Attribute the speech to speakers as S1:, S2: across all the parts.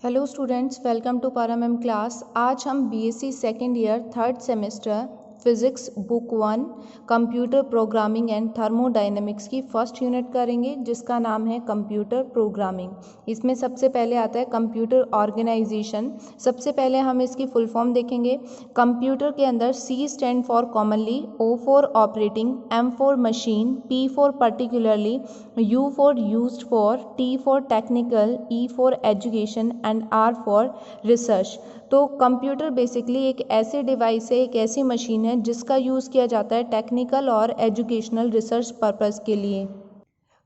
S1: Hello students, welcome to पारामेम class. आज हम BSc second year third semester physics book 1 computer programming and thermodynamics की first unit करेंगे, जिसका नाम है कंप्यूटर प्रोग्रामिंग। इसमें सबसे पहले आता है कंप्यूटर ऑर्गेनाइजेशन। सबसे पहले हम इसकी फुल फॉर्म देखेंगे। कंप्यूटर के अंदर C stand for commonly, O for operating, M for machine, P for particularly, U for used for, T for technical, E for education and R for research. तो computer basically एक ऐसे device है, एक ऐसी machine है जिसका use किया जाता है टेक्निकल और एजुकेशनल रिसर्च पर्पस के लिए।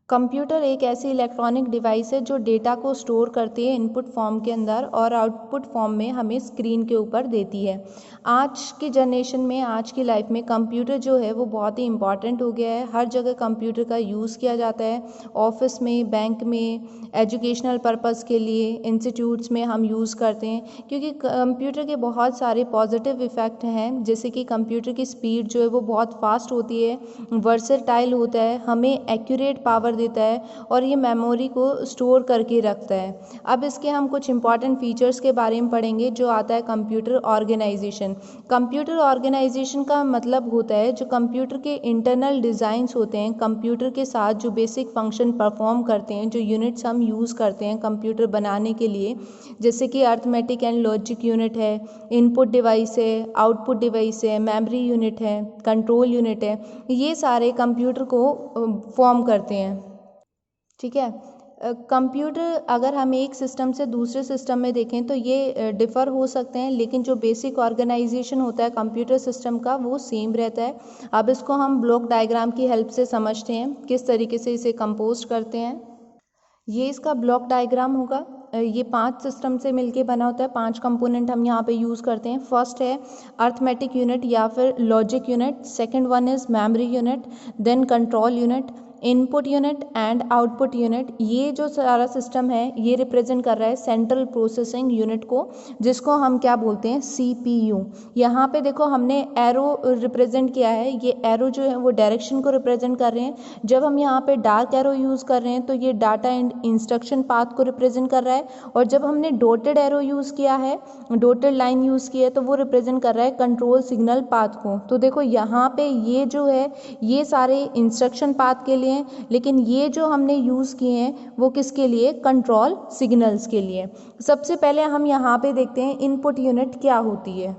S1: कंप्यूटर एक ऐसी इलेक्ट्रॉनिक डिवाइस है जो डेटा को स्टोर करती है इनपुट फॉर्म के अंदर और आउटपुट फॉर्म में हमें स्क्रीन के ऊपर देती है। आज की जनरेशन में, आज की लाइफ में कंप्यूटर जो है वो बहुत ही इम्पॉर्टेंट हो गया है। हर जगह कंप्यूटर का यूज़ किया जाता है। ऑफिस में, बैंक में, एजुकेशनल पर्पस के लिए, इंस्टीट्यूट्स में हम यूज़ करते हैं, क्योंकि कंप्यूटर के बहुत सारे पॉजिटिव इफ़ेक्ट हैं। जैसे कि कंप्यूटर की स्पीड जो है वो बहुत फास्ट होती है, वर्सेटाइल होता है, हमें एक्यूरेट पावर देता है और ये मेमोरी को स्टोर करके रखता है। अब इसके हम कुछ इंपॉर्टेंट फीचर्स के बारे में पढ़ेंगे, जो आता है कंप्यूटर ऑर्गेनाइजेशन। कंप्यूटर ऑर्गेनाइजेशन का मतलब होता है जो कंप्यूटर के इंटरनल डिज़ाइंस होते हैं, कंप्यूटर के साथ जो बेसिक फंक्शन परफॉर्म करते हैं, जो यूनिट्स हम यूज़ करते हैं कंप्यूटर बनाने के लिए, जैसे कि अर्थमेटिक एंड लॉजिक यूनिट है, इनपुट डिवाइस है, आउटपुट डिवाइस है, मेमोरी यूनिट है, कंट्रोल यूनिट है, ये सारे कंप्यूटर को फॉर्म करते हैं। ठीक है। कंप्यूटर अगर हम एक सिस्टम से दूसरे सिस्टम में देखें तो ये डिफ़र हो सकते हैं, लेकिन जो बेसिक ऑर्गेनाइजेशन होता है कंप्यूटर सिस्टम का वो सेम रहता है। अब इसको हम ब्लॉक डायग्राम की हेल्प से समझते हैं, किस तरीके से इसे कंपोज करते हैं। ये इसका ब्लॉक डायग्राम होगा। ये 5 सिस्टम से मिलके बना होता है। 5 कंपोनेंट हम यहाँ पे यूज़ करते हैं। फर्स्ट है अर्थमेटिक यूनिट या फिर logic unit, second one is memory unit, then control unit, input unit and output unit. ये जो सारा सिस्टम है ये रिप्रेजेंट कर रहा है सेंट्रल प्रोसेसिंग यूनिट को, जिसको हम क्या बोलते हैं, सीपीयू। यहाँ पे देखो हमने एरो रिप्रेजेंट किया है। ये एरो जो है वो डायरेक्शन को रिप्रेजेंट कर रहे हैं। जब हम यहाँ पे डार्क एरो यूज़ कर रहे हैं तो ये डाटा एंड इंस्ट्रक्शन पाथ को रिप्रेजेंट कर रहा है, और जब हमने डॉटेड एरो यूज़ किया है, डॉटेड लाइन यूज़ की है, तो वो रिप्रेजेंट कर रहा है कंट्रोल सिग्नल पाथ को। तो देखो यहाँ पे ये जो है ये सारे इंस्ट्रक्शन पाथ के लिए, लेकिन ये जो हमने यूज़ किए हैं वो किसके लिए, कंट्रोल सिग्नल्स के लिए। सबसे पहले हम यहाँ पे देखते हैं इनपुट यूनिट क्या होती है।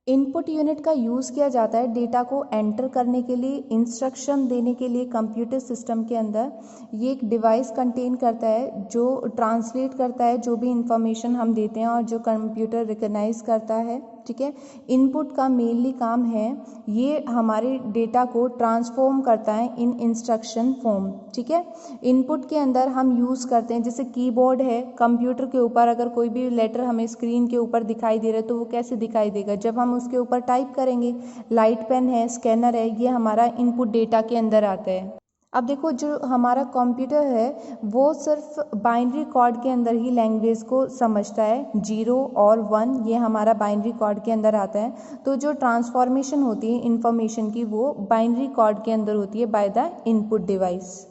S1: इनपुट यूनिट का यूज़ किया जाता है डेटा को एंटर करने के लिए, इंस्ट्रक्शन देने के लिए कंप्यूटर सिस्टम के अंदर। ये एक डिवाइस कंटेन करता है जो ट्रांसलेट करता है जो भी इंफॉर्मेशन हम देते हैं और जो कंप्यूटर रिकग्नाइज करता है। ठीक है। इनपुट का मेनली काम है ये हमारे डेटा को ट्रांसफॉर्म करता है इन इंस्ट्रक्शन फॉर्म। ठीक है। इनपुट के अंदर हम यूज़ करते हैं, जैसे कीबोर्ड है कंप्यूटर के ऊपर, अगर कोई भी लेटर हमें स्क्रीन के ऊपर दिखाई दे रहा है तो वो कैसे दिखाई देगा, जब हम उसके ऊपर टाइप करेंगे। लाइट पेन है, स्कैनर है, ये हमारा इनपुट डेटा के अंदर आता है। अब देखो जो हमारा कंप्यूटर है वो सिर्फ बाइनरी कोड के अंदर ही लैंग्वेज को समझता है। 0 और 1 ये हमारा बाइनरी कोड के अंदर आता है। तो जो ट्रांसफॉर्मेशन होती है इंफॉर्मेशन की वो बाइनरी कोड के अंदर होती है by the input device.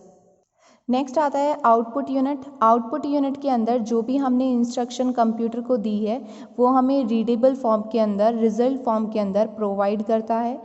S1: Next आता है आउटपुट यूनिट। आउटपुट यूनिट के अंदर जो भी हमने इंस्ट्रक्शन कंप्यूटर को दी है वो हमें रीडेबल फॉर्म के अंदर, रिजल्ट फॉर्म के अंदर प्रोवाइड करता है।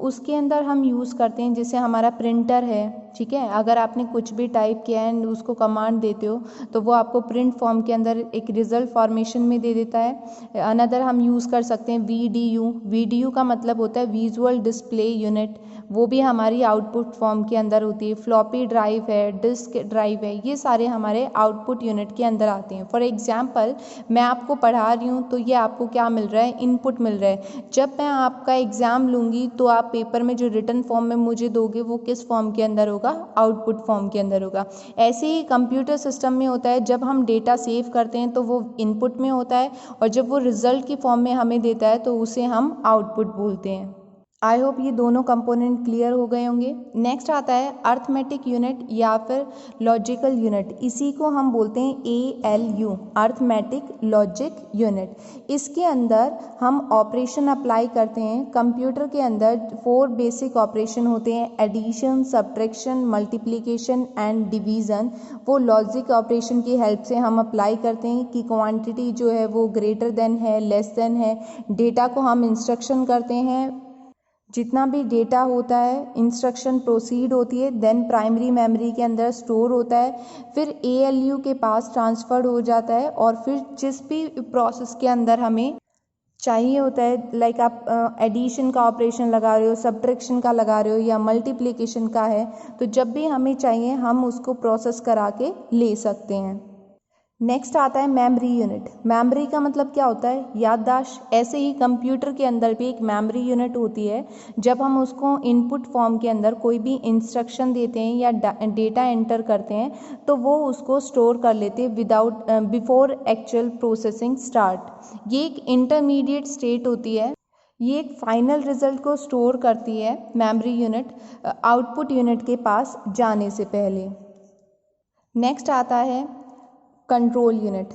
S1: उसके अंदर हम यूज़ करते हैं, जैसे हमारा प्रिंटर है। ठीक है। अगर आपने कुछ भी टाइप किया है उसको कमांड देते हो तो वो आपको प्रिंट फॉर्म के अंदर एक रिजल्ट फॉर्मेशन में दे देता है। अनदर हम यूज़ कर सकते हैं वीडीयू। वीडीयू का मतलब होता है विजुअल डिस्प्ले यूनिट, वो भी हमारी आउटपुट फॉर्म के अंदर होती है। फ्लॉपी ड्राइव है, डिस्क ड्राइव है, ये सारे हमारे आउटपुट यूनिट के अंदर आते हैं। फॉर एग्जांपल मैं आपको पढ़ा रही हूँ तो ये आपको क्या मिल रहा है, इनपुट मिल रहा है। जब मैं आपका एग्ज़ाम लूँगी तो आप पेपर में जो रिटन फॉर्म में मुझे दोगे वो किस फॉर्म के अंदर होगा, आउटपुट फॉर्म के अंदर होगा। ऐसे ही कंप्यूटर सिस्टम में होता है, जब हम डेटा सेव करते हैं तो वो इनपुट में होता है, और जब वो रिजल्ट की फॉर्म में हमें देता है तो उसे हम आउटपुट बोलते हैं। आई होप ये दोनों कंपोनेंट क्लियर हो गए होंगे। नेक्स्ट आता है अर्थमेटिक यूनिट या फिर लॉजिकल यूनिट, इसी को हम बोलते हैं ALU, अर्थमेटिक लॉजिक यूनिट। इसके अंदर हम ऑपरेशन अप्लाई करते हैं। कंप्यूटर के अंदर 4 बेसिक ऑपरेशन होते हैं, addition, subtraction, multiplication and division. वो लॉजिक ऑपरेशन की हेल्प से हम अप्लाई करते हैं कि क्वांटिटी जो है वो ग्रेटर देन है, लेस देन है। डेटा को हम इंस्ट्रक्शन करते हैं, जितना भी डेटा होता है इंस्ट्रक्शन प्रोसीड होती है, देन प्राइमरी मेमोरी के अंदर स्टोर होता है, फिर ALU के पास ट्रांसफ़र्ड हो जाता है और फिर जिस भी प्रोसेस के अंदर हमें चाहिए होता है, लाइक आप एडिशन का ऑपरेशन लगा रहे हो, सब्ट्रैक्शन का लगा रहे हो या मल्टीप्लिकेशन का है, तो जब भी हमें चाहिए हम उसको प्रोसेस करा के ले सकते हैं। नेक्स्ट आता है मेमोरी यूनिट। मेमोरी का मतलब क्या होता है? याददाश्त। ऐसे ही कंप्यूटर के अंदर भी एक मेमोरी यूनिट होती है। जब हम उसको इनपुट फॉर्म के अंदर कोई भी इंस्ट्रक्शन देते हैं या डेटा एंटर करते हैं तो वो उसको स्टोर कर लेते हैं बिफोर एक्चुअल प्रोसेसिंग स्टार्ट। ये एक इंटरमीडिएट स्टेट होती है, ये एक फाइनल रिजल्ट को स्टोर करती है मेमोरी यूनिट आउटपुट यूनिट के पास जाने से पहले। नेक्स्ट आता है कंट्रोल यूनिट।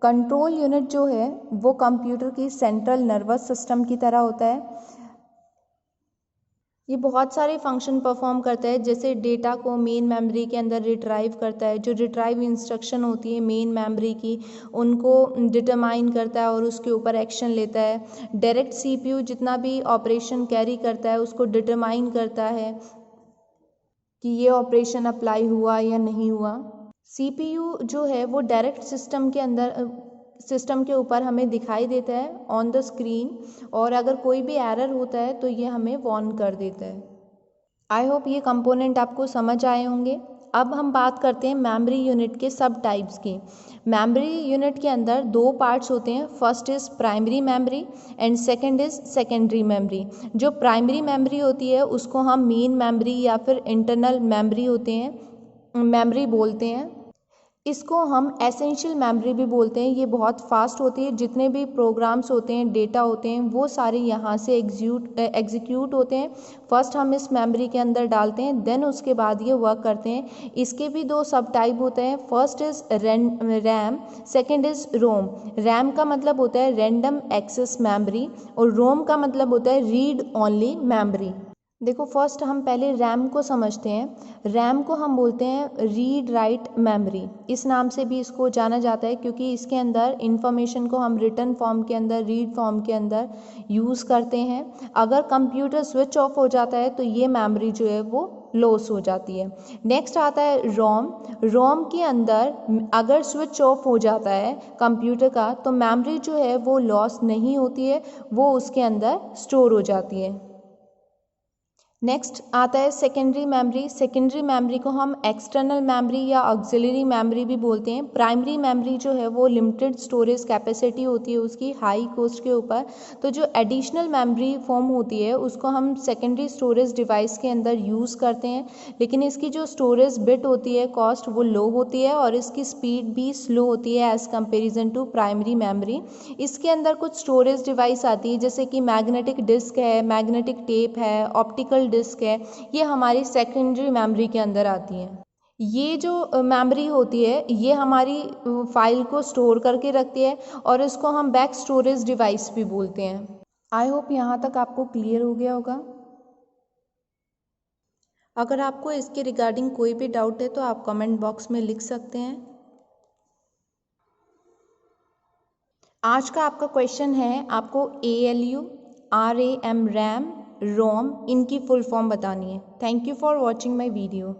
S1: कंट्रोल यूनिट जो है वो कंप्यूटर की सेंट्रल नर्वस सिस्टम की तरह होता है। ये बहुत सारे फंक्शन परफॉर्म करता है, जैसे डेटा को मेन मेमोरी के अंदर रिट्राइव करता है, जो रिट्राइव इंस्ट्रक्शन होती है मेन मेमोरी की उनको डिटरमाइन करता है और उसके ऊपर एक्शन लेता है। डायरेक्ट CPU जितना भी ऑपरेशन कैरी करता है उसको डिटरमाइन करता है कि ये ऑपरेशन अप्लाई हुआ या नहीं हुआ। CPU जो है वो डायरेक्ट सिस्टम के ऊपर हमें दिखाई देता है ऑन द स्क्रीन, और अगर कोई भी एरर होता है तो ये हमें वार्न कर देता है। आई होप ये कंपोनेंट आपको समझ आए होंगे। अब हम बात करते हैं मेमोरी यूनिट के सब टाइप्स की। मेमोरी यूनिट के अंदर 2 पार्ट्स होते हैं, first is primary memory and second is secondary memory. जो प्राइमरी मेमोरी होती है उसको हम मेन मेमोरी या फिर इंटरनल मेमोरी बोलते हैं। इसको हम एसेंशियल मेमोरी भी बोलते हैं। ये बहुत फास्ट होती है, जितने भी प्रोग्राम्स होते हैं, डेटा होते हैं, वो सारे यहाँ से एग्जीक्यूट होते हैं। फर्स्ट हम इस मेमोरी के अंदर डालते हैं, देन उसके बाद ये वर्क करते हैं। इसके भी 2 सब टाइप होते हैं, first is RAM, second is ROM. RAM का मतलब होता है रैंडम एक्सेस मेमोरी और रोम का मतलब होता है रीड ओनली मेमोरी। देखो फर्स्ट हम पहले रैम को समझते हैं। रैम को हम बोलते हैं रीड राइट मेमोरी, इस नाम से भी इसको जाना जाता है क्योंकि इसके अंदर इंफॉर्मेशन को हम रिटन फॉर्म के अंदर, रीड फॉर्म के अंदर यूज़ करते हैं। अगर कंप्यूटर स्विच ऑफ हो जाता है तो ये मेमोरी जो है वो लॉस हो जाती है। नेक्स्ट आता है रोम। रोम के अंदर अगर स्विच ऑफ हो जाता है कंप्यूटर का तो मेमोरी जो है वो लॉस नहीं होती है, वो उसके अंदर स्टोर हो जाती है। नेक्स्ट आता है सेकेंडरी मेमोरी। सेकेंडरी मेमोरी को हम एक्सटर्नल मेमोरी या ऑक्सिलरी मेमोरी भी बोलते हैं। प्राइमरी मेमोरी जो है वो लिमिटेड स्टोरेज कैपेसिटी होती है उसकी, हाई कॉस्ट के ऊपर। तो जो एडिशनल मेमोरी फॉर्म होती है उसको हम सेकेंडरी स्टोरेज डिवाइस के अंदर यूज़ करते हैं, लेकिन इसकी जो स्टोरेज बिट होती है कॉस्ट वो लो होती है और इसकी स्पीड भी स्लो होती है as comparison to primary memory. इसके अंदर कुछ स्टोरेज डिवाइस आती है जैसे कि मैग्नेटिक डिस्क है, मैग्नेटिक टेप है, ऑप्टिकल डिस्क है, ये हमारी सेकेंडरी मेमोरी के अंदर आती हैं। ये जो मेमोरी होती है ये हमारी फाइल को स्टोर करके रखती है और इसको हम बैक स्टोरेज डिवाइस भी बोलते हैं। आई होप यहाँ तक आपको क्लियर हो गया होगा। अगर आपको इसके रिगार्डिंग कोई भी डाउट है तो आप कमेंट बॉक्स में लिख सकते हैं। आज का आपका क्वेश्चन है, आपको ALU, RAM, ROM इनकी फुल फॉर्म बतानी है। Thank you for watching my video.